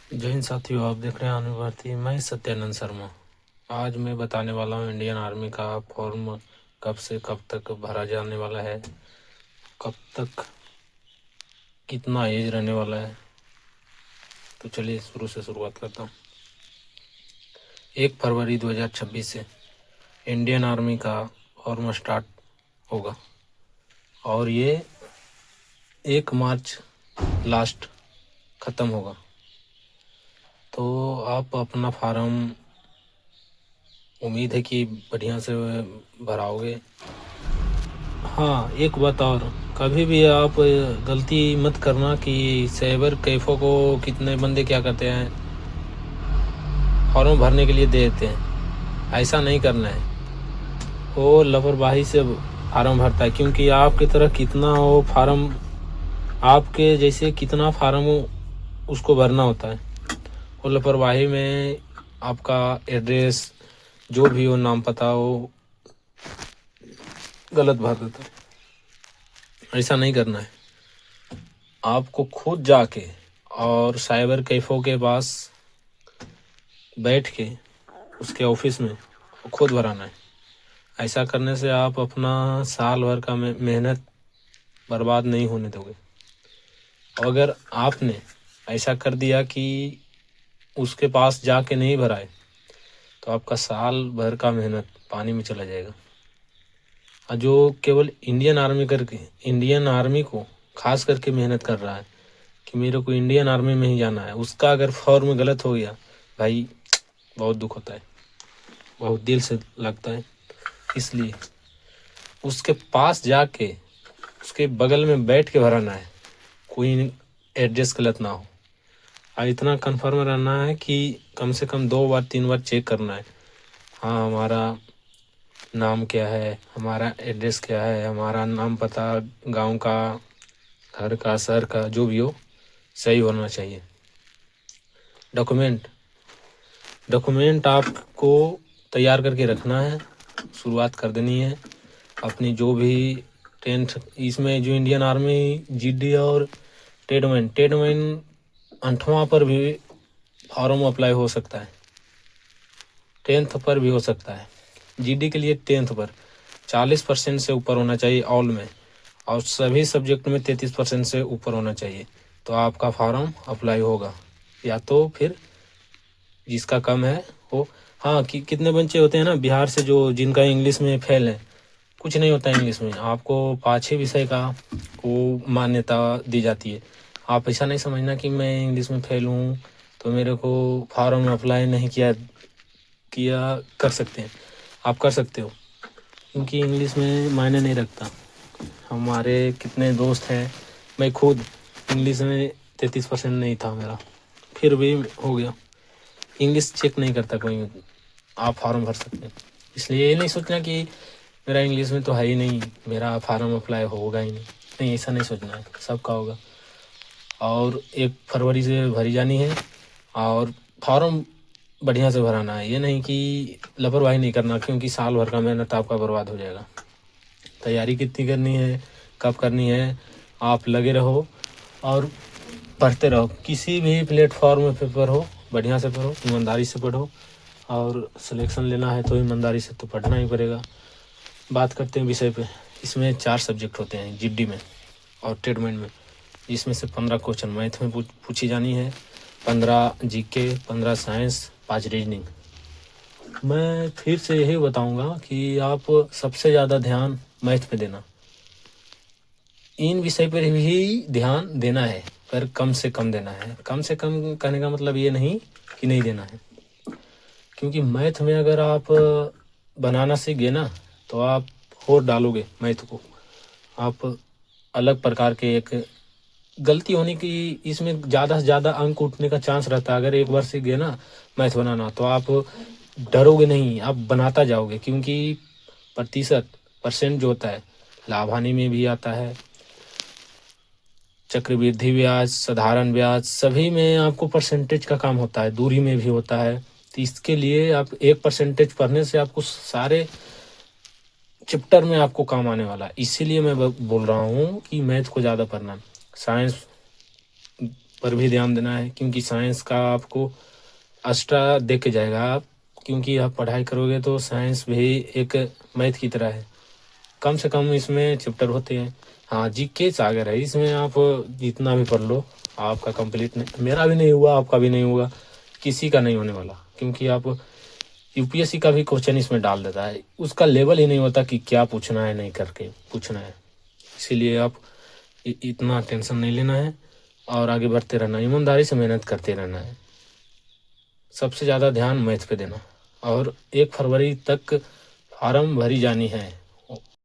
जय हिंद साथियों, आप देख रहे हैं आनंद भारती। मैं सत्यानंद शर्मा। आज मैं बताने वाला हूँ इंडियन आर्मी का फॉर्म कब से कब तक भरा जाने वाला है, कब तक कितना एज रहने वाला है। तो चलिए शुरू से शुरुआत करता हूँ। 1 फरवरी 2026 से इंडियन आर्मी का फॉर्म स्टार्ट होगा और ये 1 मार्च लास्ट ख़त्म होगा। तो आप अपना फार्म उम्मीद है कि बढ़िया से भराओगे। हाँ, एक बात और, कभी भी आप गलती मत करना कि साइबर कैफे को कितने बंदे क्या करते हैं, फॉर्म भरने के लिए दे देते हैं। ऐसा नहीं करना है। वो लापरवाही से फार्म भरता है, क्योंकि आपकी तरह कितना वो फार्म, आपके जैसे कितना फार्म उसको भरना होता है। वो लापरवाही में आपका एड्रेस जो भी हो, नाम पता वो गलत भर देता है। ऐसा नहीं करना है। आपको खुद जाके और साइबर कैफे के पास बैठ के उसके ऑफिस में खुद भराना है। ऐसा करने से आप अपना साल भर का मेहनत बर्बाद नहीं होने दोगे। अगर आपने ऐसा कर दिया कि उसके पास जाके नहीं भराए, तो आपका साल भर का मेहनत पानी में चला जाएगा। और जो केवल इंडियन आर्मी को खास करके मेहनत कर रहा है कि मेरे को इंडियन आर्मी में ही जाना है, उसका अगर फॉर्म गलत हो गया, भाई बहुत दुख होता है, बहुत दिल से लगता है। इसलिए उसके पास जाके उसके बगल में बैठ के भराना है, कोई एड्रेस गलत ना हो। और इतना कंफर्म रहना है कि कम से कम 2 बार 3 बार चेक करना है। हाँ, हमारा नाम क्या है, हमारा एड्रेस क्या है, हमारा नाम पता, गांव का, घर का, शहर का, जो भी हो सही होना चाहिए। डॉक्यूमेंट आपको तैयार करके रखना है, शुरुआत कर देनी है अपनी। जो भी 10th इसमें जो इंडियन आर्मी जीडी और टेडमैन 8वां पर भी फॉर्म अप्लाई हो सकता है, 10th पर भी हो सकता है। जीडी के लिए 10th पर 40% से ऊपर होना चाहिए ऑल में, और सभी सब्जेक्ट में 33% से ऊपर होना चाहिए, तो आपका फॉर्म अप्लाई होगा। या तो फिर जिसका कम है वो, हाँ, कितने बच्चे होते हैं ना बिहार से जो जिनका इंग्लिश में फेल है। कुछ नहीं होता है इंग्लिश में, आपको 5-6 विषय का वो मान्यता दी जाती है। आप ऐसा नहीं समझना कि मैं इंग्लिश में फेल हूँ तो मेरे को फॉर्म अप्लाई नहीं किया किया कर सकते हैं। आप कर सकते हो, क्योंकि इंग्लिश में मायने नहीं रखता। हमारे कितने दोस्त हैं, मैं खुद इंग्लिश में 33% नहीं था मेरा, फिर भी हो गया। इंग्लिश चेक नहीं करता कोई, आप फॉर्म भर सकते हैं। इसलिए ये नहीं सोचना कि मेरा इंग्लिश में तो है ही नहीं, मेरा फार्म अप्लाई होगा ही नहीं। नहीं, ऐसा नहीं सोचना है, सबका होगा। और 1 फरवरी से भरी जानी है, और फॉर्म बढ़िया से भराना है। ये नहीं कि लापरवाही नहीं करना, क्योंकि साल भर का मेहनत आपका बर्बाद हो जाएगा। तैयारी कितनी करनी है, कब करनी है, आप लगे रहो और पढ़ते रहो। किसी भी प्लेटफॉर्म में पेपर हो, बढ़िया से पढ़ो, ईमानदारी से पढ़ो। और सिलेक्शन लेना है तो ईमानदारी से तो पढ़ना ही पड़ेगा। बात करते हैं विषय पे। इसमें 4 सब्जेक्ट होते हैं जीडी में और टेडमेंट में, जिसमें से 15 क्वेश्चन मैथ में पूछी जानी है, 15 जीके, 15 साइंस, 5 रीजनिंग। मैं फिर से यही बताऊंगा कि आप सबसे ज़्यादा ध्यान मैथ पे देना। इन विषय पर भी ध्यान देना है, पर कम से कम देना है। कम से कम कहने का मतलब ये नहीं कि नहीं देना है, क्योंकि मैथ में अगर आप बनाना सीख गए ना, तो आप और डालोगे मैथ को, आप अलग प्रकार के एक गलती होने की, इसमें ज़्यादा से ज़्यादा अंक उठने का चांस रहता है। अगर एक बार सीख गए ना मैथ बनाना, तो आप डरोगे नहीं, आप बनाता जाओगे, क्योंकि प्रतिशत परसेंट जो होता है लाभ हानि में भी आता है। चक्रवृद्धि ब्याज, साधारण ब्याज, सभी में आपको परसेंटेज का काम होता है, दूरी में भी होता है। तो इसके लिए आप 1% पढ़ने से आपको सारे चैप्टर में आपको काम आने वाला है। इसीलिए मैं बोल रहा हूँ कि मैथ को ज़्यादा पढ़ना। साइंस पर भी ध्यान देना है, क्योंकि साइंस का आपको एक्स्ट्रा दे के जाएगा आप, क्योंकि आप पढ़ाई करोगे तो साइंस भी एक मैथ की तरह है, कम से कम इसमें चैप्टर होते हैं। हाँ, जीके सागर है, इसमें आप जितना भी पढ़ लो आपका कंप्लीट नहीं, मेरा भी नहीं हुआ, आपका भी नहीं हुआ, किसी का नहीं होने वाला, क्योंकि आप यूपीएससी का भी क्वेश्चन इसमें डाल देता है, उसका लेवल ही नहीं होता कि क्या पूछना है नहीं करके पूछना है। इसीलिए आप इतना टेंशन नहीं लेना है और आगे बढ़ते रहना, ईमानदारी से मेहनत करते रहना है, सबसे ज़्यादा ध्यान मैथ पे देना। और 1 फरवरी तक फार्म भरी जानी है।